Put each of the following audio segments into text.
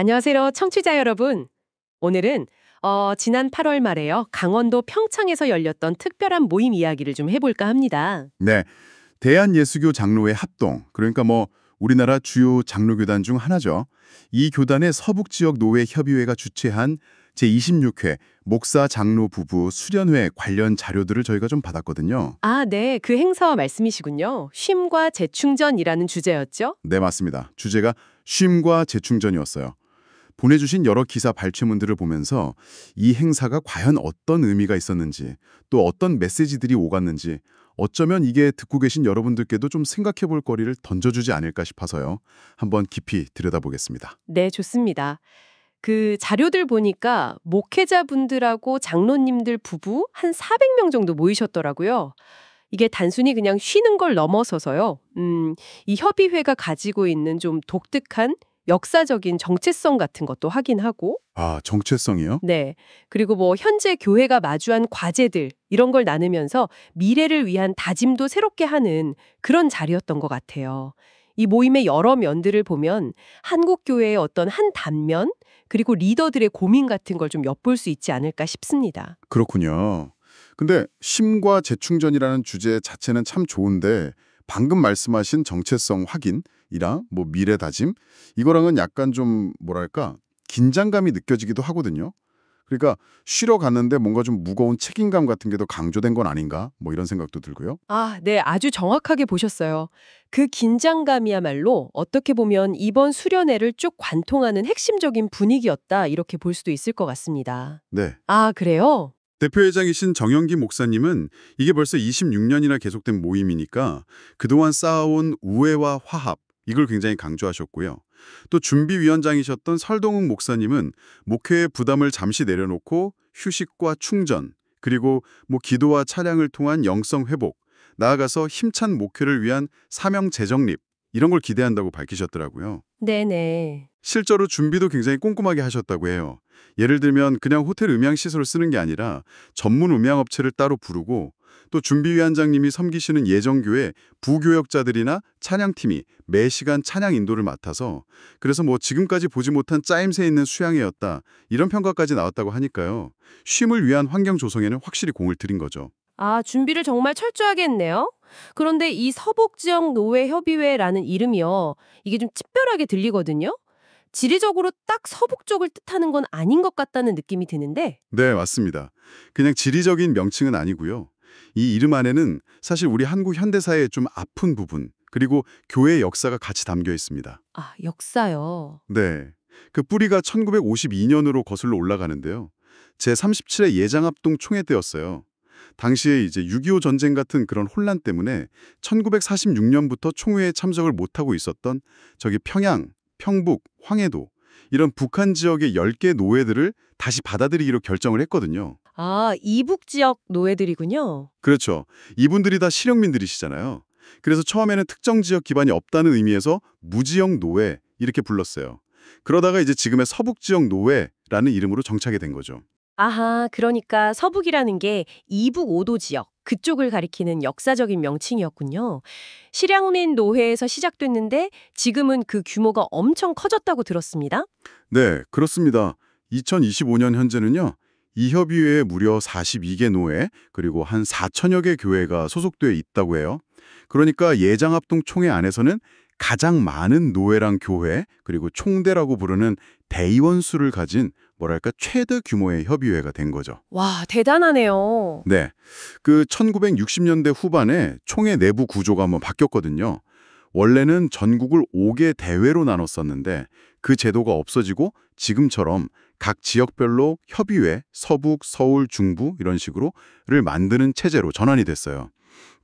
안녕하세요, 청취자 여러분. 오늘은 지난 8월 말에요. 강원도 평창에서 열렸던 특별한 모임 이야기를 좀 해볼까 합니다. 네, 대한예수교 장로회 합동, 그러니까 우리나라 주요 장로교단 중 하나죠. 이 교단의 서북 지역 노회 협의회가 주최한 제26회 목사 장로 부부 수련회 관련 자료들을 저희가 좀 받았거든요. 아, 네, 그 행사 말씀이시군요. 쉼과 재충전이라는 주제였죠? 네, 맞습니다. 주제가 쉼과 재충전이었어요. 보내주신 여러 기사 발췌문들을 보면서 이 행사가 과연 어떤 의미가 있었는지, 또 어떤 메시지들이 오갔는지, 어쩌면 이게 듣고 계신 여러분들께도 좀 생각해 볼 거리를 던져주지 않을까 싶어서요. 한번 깊이 들여다보겠습니다. 네, 좋습니다. 그 자료들 보니까 목회자분들하고 장로님들 부부 한 400명 정도 모이셨더라고요. 이게 단순히 그냥 쉬는 걸 넘어서서요. 이 협의회가 가지고 있는 좀 독특한 역사적인 정체성 같은 것도 확인하고, 아, 정체성이요? 네. 그리고 뭐 현재 교회가 마주한 과제들 이런 걸 나누면서 미래를 위한 다짐도 새롭게 하는 그런 자리였던 것 같아요. 이 모임의 여러 면들을 보면 한국 교회의 어떤 한 단면 그리고 리더들의 고민 같은 걸 좀 엿볼 수 있지 않을까 싶습니다. 그렇군요. 근데 쉼과 재충전이라는 주제 자체는 참 좋은데 방금 말씀하신 정체성 확인이랑 미래 다짐 이거랑은 약간 좀 뭐랄까 긴장감이 느껴지기도 하거든요. 그러니까 쉬러 갔는데 뭔가 좀 무거운 책임감 같은 게 더 강조된 건 아닌가 이런 생각도 들고요. 아, 네. 아주 정확하게 보셨어요. 그 긴장감이야말로 어떻게 보면 이번 수련회를 쭉 관통하는 핵심적인 분위기였다. 이렇게 볼 수도 있을 것 같습니다. 네. 아, 그래요? 대표회장이신 정영기 목사님은 이게 벌써 26년이나 계속된 모임이니까 그동안 쌓아온 우애와 화합 이걸 굉장히 강조하셨고요. 또 준비위원장이셨던 설동욱 목사님은 목회의 부담을 잠시 내려놓고 휴식과 충전 그리고 기도와 찬양을 통한 영성 회복 나아가서 힘찬 목회를 위한 사명 재정립 이런 걸 기대한다고 밝히셨더라고요. 네네. 실제로 준비도 굉장히 꼼꼼하게 하셨다고 해요. 예를 들면 그냥 호텔 음향시설을 쓰는 게 아니라 전문 음향업체를 따로 부르고 또 준비위원장님이 섬기시는 예정교회 부교역자들이나 찬양팀이 매 시간 찬양 인도를 맡아서 그래서 지금까지 보지 못한 짜임새 있는 수양회였다 이런 평가까지 나왔다고 하니까요. 쉼을 위한 환경 조성에는 확실히 공을 들인 거죠. 아, 준비를 정말 철저하게 했네요. 그런데 이 서북지역 노회협의회라는 이름이요. 이게 좀 특별하게 들리거든요. 지리적으로 딱 서북 쪽을 뜻하는 건 아닌 것 같다는 느낌이 드는데. 네, 맞습니다. 그냥 지리적인 명칭은 아니고요. 이 이름 안에는 사실 우리 한국 현대사의 좀 아픈 부분, 그리고 교회의 역사가 같이 담겨 있습니다. 아, 역사요. 네. 그 뿌리가 1952년으로 거슬러 올라가는데요. 제37회 예장합동 총회 때였어요. 당시에 이제 6.25 전쟁 같은 그런 혼란 때문에 1946년부터 총회에 참석을 못하고 있었던 저기 평양, 평북, 황해도 이런 북한 지역의 10개 노회들을 다시 받아들이기로 결정을 했거든요. 아, 이북 지역 노예들이군요. 그렇죠. 이분들이 다 실향민들이시잖아요. 그래서 처음에는 특정 지역 기반이 없다는 의미에서 무지역 노회 이렇게 불렀어요. 그러다가 이제 지금의 서북 지역 노회라는 이름으로 정착이 된 거죠. 아하, 그러니까 서북이라는 게 이북 5도 지역, 그쪽을 가리키는 역사적인 명칭이었군요. 실향민 노회에서 시작됐는데 지금은 그 규모가 엄청 커졌다고 들었습니다. 네, 그렇습니다. 2025년 현재는요. 이 협의회에 무려 42개 노회 그리고 한 4천여 개 교회가 소속돼 있다고 해요. 그러니까 예장합동 총회 안에서는 가장 많은 노회랑 교회 그리고 총대라고 부르는 대의원 수를 가진 뭐랄까 최대 규모의 협의회가 된 거죠. 와, 대단하네요. 네, 그 1960년대 후반에 총회 내부 구조가 한번 바뀌었거든요. 원래는 전국을 5개 대회로 나눴었는데 그 제도가 없어지고 지금처럼 각 지역별로 협의회, 서북, 서울, 중부 이런 식으로를 만드는 체제로 전환이 됐어요.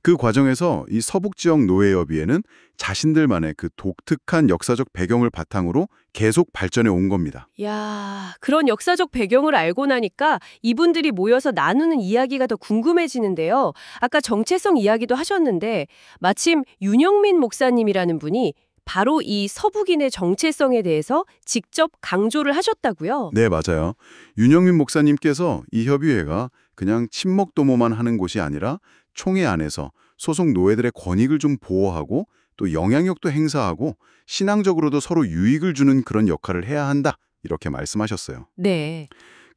그 과정에서 이 서북 지역 노회협의회는 자신들만의 그 독특한 역사적 배경을 바탕으로 계속 발전해 온 겁니다. 야, 그런 역사적 배경을 알고 나니까 이분들이 모여서 나누는 이야기가 더 궁금해지는데요. 아까 정체성 이야기도 하셨는데 마침 윤영민 목사님이라는 분이 바로 이 서북인의 정체성에 대해서 직접 강조를 하셨다고요? 네, 맞아요. 윤영민 목사님께서 이 협의회가 그냥 친목 도모만 하는 곳이 아니라 총회 안에서 소속 노예들의 권익을 좀 보호하고 또 영향력도 행사하고 신앙적으로도 서로 유익을 주는 그런 역할을 해야 한다. 이렇게 말씀하셨어요. 네.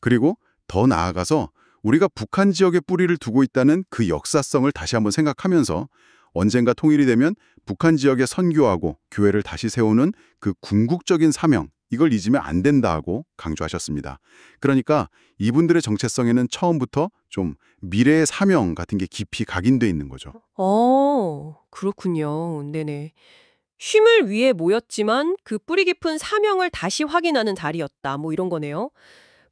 그리고 더 나아가서 우리가 북한 지역에 뿌리를 두고 있다는 그 역사성을 다시 한번 생각하면서 언젠가 통일이 되면 북한 지역에 선교하고 교회를 다시 세우는 그 궁극적인 사명, 이걸 잊으면 안 된다고 강조하셨습니다. 그러니까 이분들의 정체성에는 처음부터 좀 미래의 사명 같은 게 깊이 각인돼 있는 거죠. 그렇군요. 네네. 쉼을 위해 모였지만 그 뿌리 깊은 사명을 다시 확인하는 자리였다. 뭐 이런 거네요.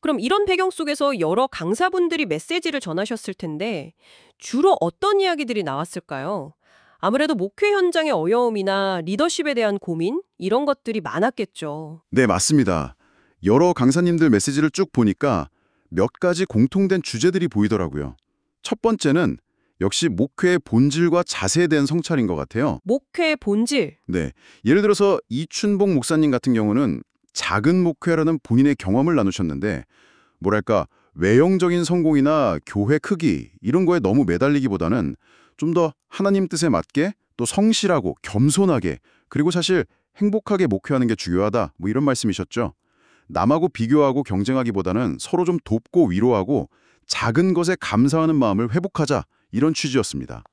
그럼 이런 배경 속에서 여러 강사분들이 메시지를 전하셨을 텐데 주로 어떤 이야기들이 나왔을까요? 아무래도 목회 현장의 어려움이나 리더십에 대한 고민 이런 것들이 많았겠죠. 네, 맞습니다. 여러 강사님들 메시지를 쭉 보니까 몇 가지 공통된 주제들이 보이더라고요. 첫 번째는 역시 목회의 본질과 자세에 대한 성찰인 것 같아요. 목회의 본질. 네, 예를 들어서 이춘복 목사님 같은 경우는 작은 목회라는 본인의 경험을 나누셨는데 뭐랄까 외형적인 성공이나 교회 크기 이런 거에 너무 매달리기보다는 좀 더 하나님 뜻에 맞게 또 성실하고 겸손하게 그리고 사실 행복하게 목회하는 게 중요하다 뭐 이런 말씀이셨죠. 남하고 비교하고 경쟁하기보다는 서로 좀 돕고 위로하고 작은 것에 감사하는 마음을 회복하자 이런 취지였습니다.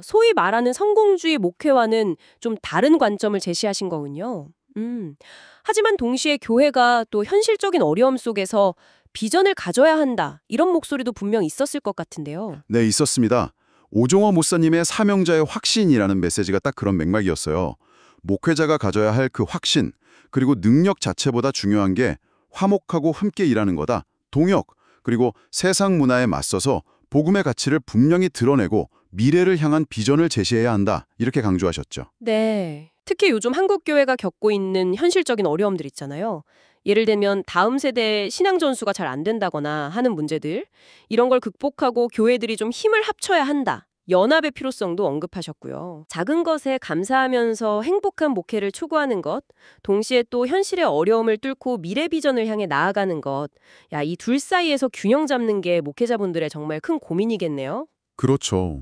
소위 말하는 성공주의 목회와는 좀 다른 관점을 제시하신 거군요. 하지만 동시에 교회가 또 현실적인 어려움 속에서 비전을 가져야 한다. 이런 목소리도 분명 있었을 것 같은데요. 네, 있었습니다. 오종호 목사님의 사명자의 확신이라는 메시지가 딱 그런 맥락이었어요. 목회자가 가져야 할 그 확신, 그리고 능력 자체보다 중요한 게 화목하고 함께 일하는 거다. 동역, 그리고 세상 문화에 맞서서 복음의 가치를 분명히 드러내고 미래를 향한 비전을 제시해야 한다. 이렇게 강조하셨죠. 네. 특히 요즘 한국 교회가 겪고 있는 현실적인 어려움들 있잖아요. 예를 들면 다음 세대의 신앙 전수가 잘 안 된다거나 하는 문제들. 이런 걸 극복하고 교회들이 좀 힘을 합쳐야 한다. 연합의 필요성도 언급하셨고요. 작은 것에 감사하면서 행복한 목회를 추구하는 것, 동시에 또 현실의 어려움을 뚫고 미래 비전을 향해 나아가는 것. 야, 이 둘 사이에서 균형 잡는 게 목회자분들의 정말 큰 고민이겠네요. 그렇죠.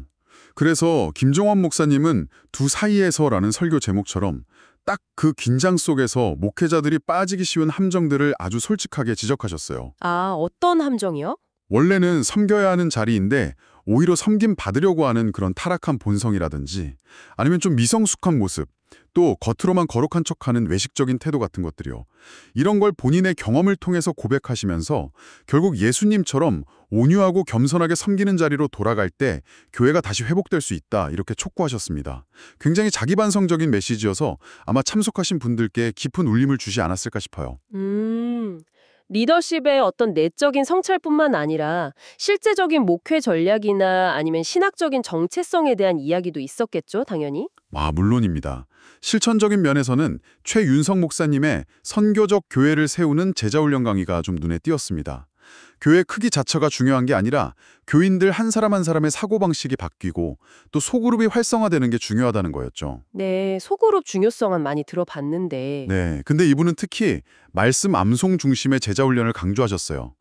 그래서 김종원 목사님은 두 사이에서라는 설교 제목처럼 딱 그 긴장 속에서 목회자들이 빠지기 쉬운 함정들을 아주 솔직하게 지적하셨어요. 어떤 함정이요? 원래는 섬겨야 하는 자리인데 오히려 섬김 받으려고 하는 그런 타락한 본성이라든지 아니면 좀 미성숙한 모습, 또 겉으로만 거룩한 척하는 외식적인 태도 같은 것들이요. 이런 걸 본인의 경험을 통해서 고백하시면서 결국 예수님처럼 온유하고 겸손하게 섬기는 자리로 돌아갈 때 교회가 다시 회복될 수 있다 이렇게 촉구하셨습니다. 굉장히 자기반성적인 메시지여서 아마 참석하신 분들께 깊은 울림을 주지 않았을까 싶어요. 리더십의 어떤 내적인 성찰뿐만 아니라 실제적인 목회 전략이나 아니면 신학적인 정체성에 대한 이야기도 있었겠죠, 당연히. 물론입니다. 실천적인 면에서는 최윤석 목사님의 선교적 교회를 세우는 제자훈련 강의가 좀 눈에 띄었습니다. 교회 크기 자체가 중요한 게 아니라 교인들 한 사람 한 사람의 사고방식이 바뀌고 또 소그룹이 활성화되는 게 중요하다는 거였죠. 네, 소그룹 중요성은 많이 들어봤는데. 네, 근데 이분은 특히 말씀 암송 중심의 제자훈련을 강조하셨어요.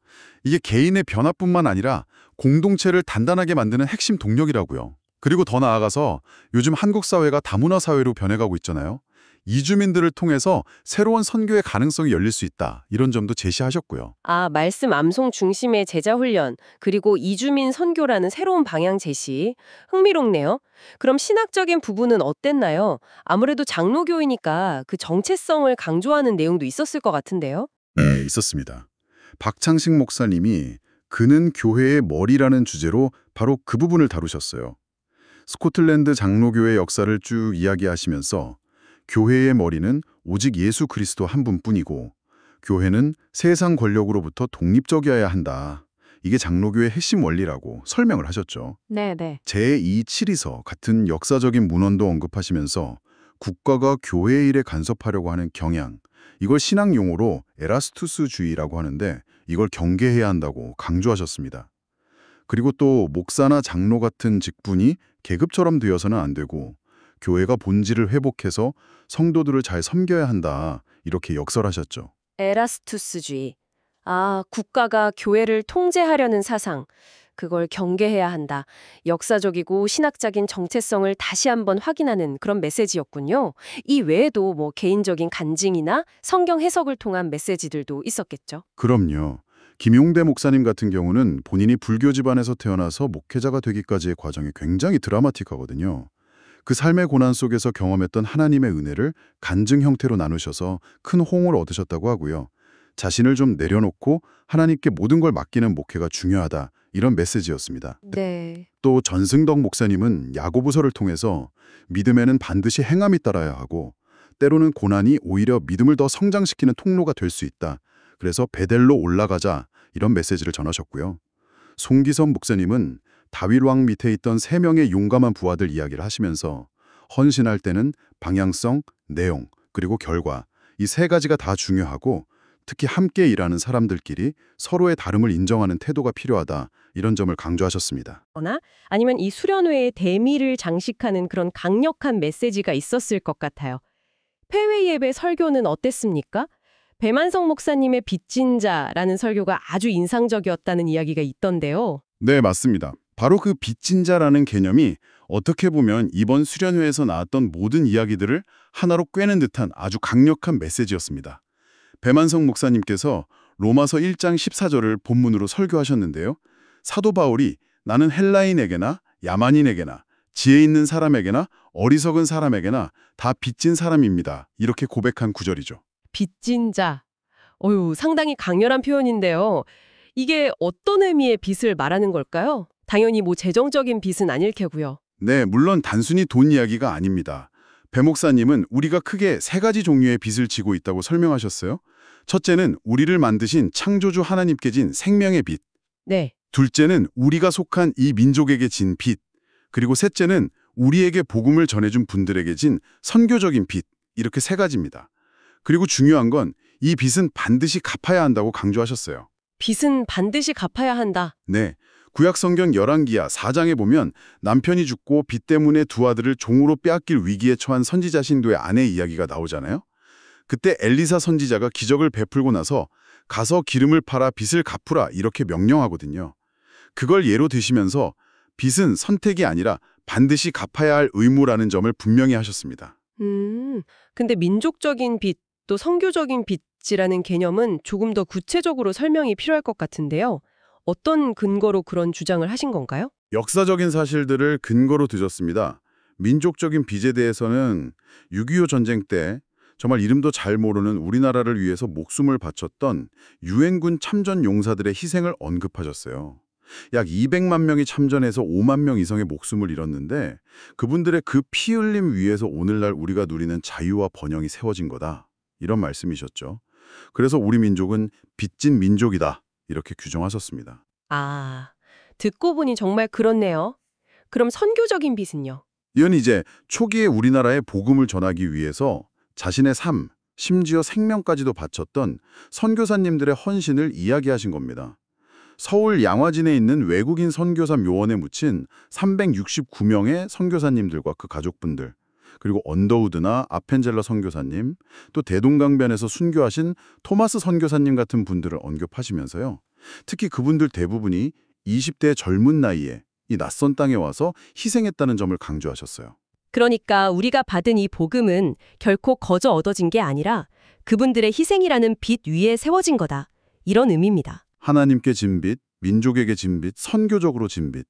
이게 개인의 변화뿐만 아니라 공동체를 단단하게 만드는 핵심 동력이라고요. 그리고 더 나아가서 요즘 한국 사회가 다문화 사회로 변해가고 있잖아요. 이주민들을 통해서 새로운 선교의 가능성이 열릴 수 있다. 이런 점도 제시하셨고요. 말씀 암송 중심의 제자훈련, 그리고 이주민 선교라는 새로운 방향 제시. 흥미롭네요. 그럼 신학적인 부분은 어땠나요? 아무래도 장로교이니까 그 정체성을 강조하는 내용도 있었을 것 같은데요. 네, 있었습니다. 박창식 목사님이 그는 교회의 머리라는 주제로 바로 그 부분을 다루셨어요. 스코틀랜드 장로교회 역사를 쭉 이야기하시면서 교회의 머리는 오직 예수 그리스도 한 분뿐이고 교회는 세상 권력으로부터 독립적이어야 한다. 이게 장로교의 핵심 원리라고 설명을 하셨죠. 네네. 제2칠이서 같은 역사적인 문헌도 언급하시면서 국가가 교회 일에 간섭하려고 하는 경향, 이걸 신학 용어로 에라스투스주의라고 하는데 이걸 경계해야 한다고 강조하셨습니다. 그리고 또 목사나 장로 같은 직분이 계급처럼 되어서는 안 되고 교회가 본질을 회복해서 성도들을 잘 섬겨야 한다. 이렇게 역설하셨죠. 에라스투스주의. 국가가 교회를 통제하려는 사상. 그걸 경계해야 한다. 역사적이고 신학적인 정체성을 다시 한번 확인하는 그런 메시지였군요. 이 외에도 뭐 개인적인 간증이나 성경 해석을 통한 메시지들도 있었겠죠. 그럼요. 김용대 목사님 같은 경우는 본인이 불교 집안에서 태어나서 목회자가 되기까지의 과정이 굉장히 드라마틱하거든요. 그 삶의 고난 속에서 경험했던 하나님의 은혜를 간증 형태로 나누셔서 큰 호응을 얻으셨다고 하고요. 자신을 좀 내려놓고 하나님께 모든 걸 맡기는 목회가 중요하다. 이런 메시지였습니다. 네. 또 전승덕 목사님은 야고보서를 통해서 믿음에는 반드시 행함이 따라야 하고 때로는 고난이 오히려 믿음을 더 성장시키는 통로가 될 수 있다. 그래서 베델로 올라가자 이런 메시지를 전하셨고요. 송기선 목사님은 다윗 왕 밑에 있던 3명의 용감한 부하들 이야기를 하시면서 헌신할 때는 방향성, 내용, 그리고 결과 이 3가지가 다 중요하고 특히 함께 일하는 사람들끼리 서로의 다름을 인정하는 태도가 필요하다. 이런 점을 강조하셨습니다. 아니면 이 수련회의 대미를 장식하는 그런 강력한 메시지가 있었을 것 같아요. 폐회 예배 설교는 어땠습니까? 배만성 목사님의 빚진 자라는 설교가 아주 인상적이었다는 이야기가 있던데요. 네, 맞습니다. 바로 그 빚진 자라는 개념이 어떻게 보면 이번 수련회에서 나왔던 모든 이야기들을 하나로 꿰는 듯한 아주 강력한 메시지였습니다. 배만성 목사님께서 로마서 1장 14절을 본문으로 설교하셨는데요. 사도 바울이 나는 헬라인에게나 야만인에게나 지혜 있는 사람에게나 어리석은 사람에게나 다 빚진 사람입니다. 이렇게 고백한 구절이죠. 빚진 자. 상당히 강렬한 표현인데요. 이게 어떤 의미의 빚을 말하는 걸까요? 당연히 뭐 재정적인 빚은 아닐 테고요. 네, 물론 단순히 돈 이야기가 아닙니다. 배 목사님은 우리가 크게 3가지 종류의 빚을 지고 있다고 설명하셨어요. 첫째는 우리를 만드신 창조주 하나님께 진 생명의 빚. 네. 둘째는 우리가 속한 이 민족에게 진 빚. 그리고 셋째는 우리에게 복음을 전해준 분들에게 진 선교적인 빚. 이렇게 3가지입니다. 그리고 중요한 건 이 빚은 반드시 갚아야 한다고 강조하셨어요. 빚은 반드시 갚아야 한다. 네. 구약성경 열왕기야 4장에 보면 남편이 죽고 빚 때문에 2 아들을 종으로 빼앗길 위기에 처한 선지자 신도의 아내 이야기가 나오잖아요. 그때 엘리사 선지자가 기적을 베풀고 나서 가서 기름을 팔아 빚을 갚으라 이렇게 명령하거든요. 그걸 예로 드시면서 빚은 선택이 아니라 반드시 갚아야 할 의무라는 점을 분명히 하셨습니다. 근데 민족적인 빚, 또 선교적인 빚이라는 개념은 조금 더 구체적으로 설명이 필요할 것 같은데요. 어떤 근거로 그런 주장을 하신 건가요? 역사적인 사실들을 근거로 드셨습니다. 민족적인 빚에 대해서는 6.25 전쟁 때 정말 이름도 잘 모르는 우리나라를 위해서 목숨을 바쳤던 유엔군 참전 용사들의 희생을 언급하셨어요. 약 200만 명이 참전해서 5만 명 이상의 목숨을 잃었는데 그분들의 그 피 흘림 위에서 오늘날 우리가 누리는 자유와 번영이 세워진 거다. 이런 말씀이셨죠. 그래서 우리 민족은 빚진 민족이다. 이렇게 규정하셨습니다. 아, 듣고 보니 정말 그렇네요. 그럼 선교적인 빚은요? 이건 이제 초기에 우리나라에 복음을 전하기 위해서 자신의 삶, 심지어 생명까지도 바쳤던 선교사님들의 헌신을 이야기하신 겁니다. 서울 양화진에 있는 외국인 선교사 묘원에 묻힌 369명의 선교사님들과 그 가족분들, 그리고 언더우드나 아펜젤러 선교사님, 또 대동강변에서 순교하신 토마스 선교사님 같은 분들을 언급하시면서요. 특히 그분들 대부분이 20대 젊은 나이에 이 낯선 땅에 와서 희생했다는 점을 강조하셨어요. 그러니까 우리가 받은 이 복음은 결코 거저 얻어진 게 아니라 그분들의 희생이라는 빚 위에 세워진 거다. 이런 의미입니다. 하나님께 진 빚, 민족에게 진 빚, 선교적으로 진 빚.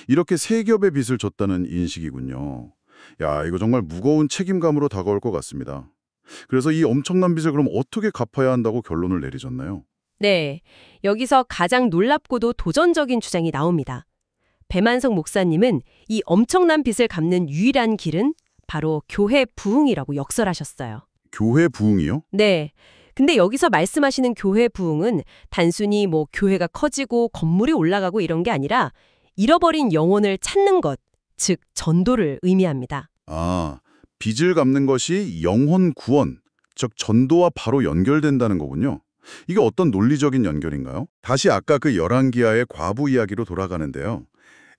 이렇게 3겹의 빚을 졌다는 인식이군요. 야, 이거 정말 무거운 책임감으로 다가올 것 같습니다. 그래서 이 엄청난 빚을 그럼 어떻게 갚아야 한다고 결론을 내리셨나요? 네, 여기서 가장 놀랍고도 도전적인 주장이 나옵니다. 배만성 목사님은 이 엄청난 빚을 갚는 유일한 길은 바로 교회 부흥이라고 역설하셨어요. 교회 부흥이요? 네. 근데 여기서 말씀하시는 교회 부흥은 단순히 뭐 교회가 커지고 건물이 올라가고 이런 게 아니라 잃어버린 영혼을 찾는 것, 즉 전도를 의미합니다. 아, 빚을 갚는 것이 영혼 구원, 즉 전도와 바로 연결된다는 거군요. 이게 어떤 논리적인 연결인가요? 다시 아까 그 열왕기하의 과부 이야기로 돌아가는데요.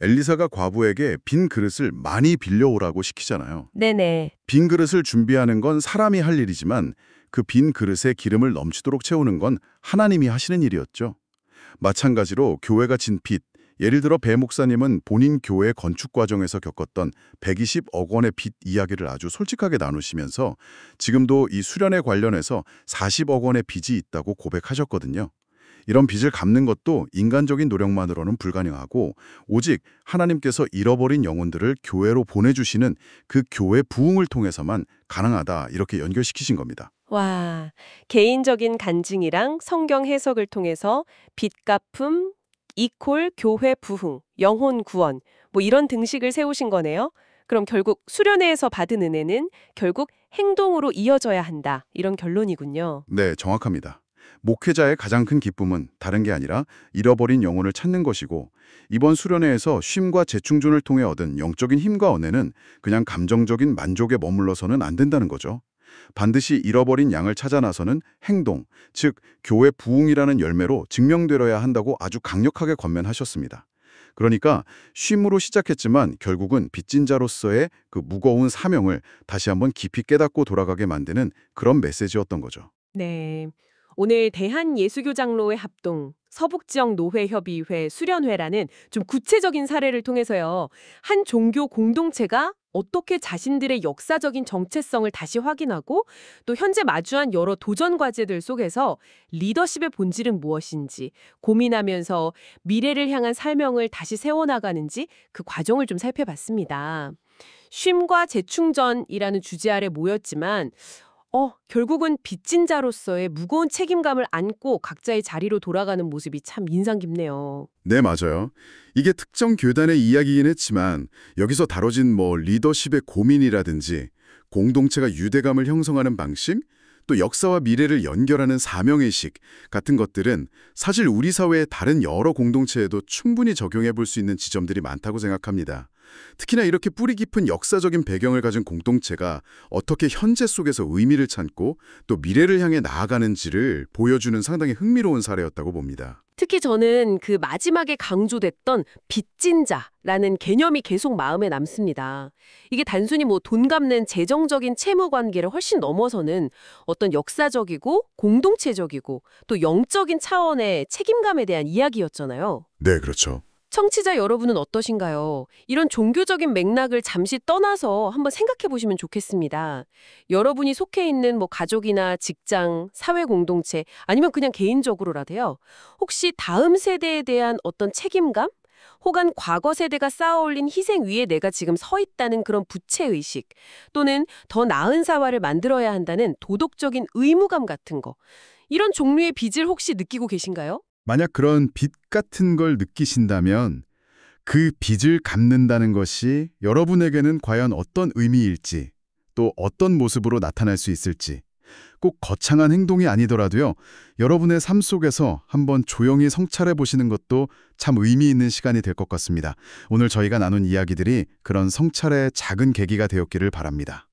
엘리사가 과부에게 빈 그릇을 많이 빌려오라고 시키잖아요. 네네. 빈 그릇을 준비하는 건 사람이 할 일이지만 그 빈 그릇에 기름을 넘치도록 채우는 건 하나님이 하시는 일이었죠. 마찬가지로 교회가 진 빚, 예를 들어 배 목사님은 본인 교회 건축 과정에서 겪었던 120억 원의 빚 이야기를 아주 솔직하게 나누시면서 지금도 이 수련에 관련해서 40억 원의 빚이 있다고 고백하셨거든요. 이런 빚을 갚는 것도 인간적인 노력만으로는 불가능하고 오직 하나님께서 잃어버린 영혼들을 교회로 보내주시는 그 교회 부흥을 통해서만 가능하다 이렇게 연결시키신 겁니다. 와, 개인적인 간증이랑 성경 해석을 통해서 빚 갚음 이퀄 교회 부흥, 영혼 구원 뭐 이런 등식을 세우신 거네요. 그럼 결국 수련회에서 받은 은혜는 결국 행동으로 이어져야 한다. 이런 결론이군요. 네, 정확합니다. 목회자의 가장 큰 기쁨은 다른 게 아니라 잃어버린 영혼을 찾는 것이고 이번 수련회에서 쉼과 재충전을 통해 얻은 영적인 힘과 은혜는 그냥 감정적인 만족에 머물러서는 안 된다는 거죠. 반드시 잃어버린 양을 찾아 나서는 행동, 즉 교회 부흥이라는 열매로 증명되어야 한다고 아주 강력하게 권면하셨습니다. 그러니까 쉼으로 시작했지만 결국은 빚진 자로서의 그 무거운 사명을 다시 한번 깊이 깨닫고 돌아가게 만드는 그런 메시지였던 거죠. 네. 오늘 대한예수교장로회 합동 서북지역 노회협의회 수련회라는 좀 구체적인 사례를 통해서요. 한 종교 공동체가 어떻게 자신들의 역사적인 정체성을 다시 확인하고 또 현재 마주한 여러 도전 과제들 속에서 리더십의 본질은 무엇인지 고민하면서 미래를 향한 사명을 다시 세워나가는지 그 과정을 좀 살펴봤습니다. 쉼과 재충전이라는 주제 아래 모였지만 결국은 빚진 자로서의 무거운 책임감을 안고 각자의 자리로 돌아가는 모습이 참 인상 깊네요. 네, 맞아요. 이게 특정 교단의 이야기이긴 했지만 여기서 다뤄진 리더십의 고민이라든지 공동체가 유대감을 형성하는 방식, 또 역사와 미래를 연결하는 사명의식 같은 것들은 사실 우리 사회의 다른 여러 공동체에도 충분히 적용해 볼 수 있는 지점들이 많다고 생각합니다. 특히나 이렇게 뿌리 깊은 역사적인 배경을 가진 공동체가 어떻게 현재 속에서 의미를 찾고 또 미래를 향해 나아가는지를 보여주는 상당히 흥미로운 사례였다고 봅니다. 특히 저는 그 마지막에 강조됐던 빚진 자라는 개념이 계속 마음에 남습니다. 이게 단순히 돈 갚는 재정적인 채무 관계를 훨씬 넘어서는 어떤 역사적이고 공동체적이고 또 영적인 차원의 책임감에 대한 이야기였잖아요. 네, 그렇죠. 청취자 여러분은 어떠신가요? 이런 종교적인 맥락을 잠시 떠나서 한번 생각해 보시면 좋겠습니다. 여러분이 속해 있는 가족이나 직장, 사회 공동체 아니면 그냥 개인적으로라도요. 혹시 다음 세대에 대한 어떤 책임감? 혹은 과거 세대가 쌓아올린 희생 위에 내가 지금 서 있다는 그런 부채의식 또는 더 나은 사회를 만들어야 한다는 도덕적인 의무감 같은 거. 이런 종류의 빚을 혹시 느끼고 계신가요? 만약 그런 빚 같은 걸 느끼신다면 그 빚을 갚는다는 것이 여러분에게는 과연 어떤 의미일지 또 어떤 모습으로 나타날 수 있을지 꼭 거창한 행동이 아니더라도요. 여러분의 삶 속에서 한번 조용히 성찰해 보시는 것도 참 의미 있는 시간이 될 것 같습니다. 오늘 저희가 나눈 이야기들이 그런 성찰의 작은 계기가 되었기를 바랍니다.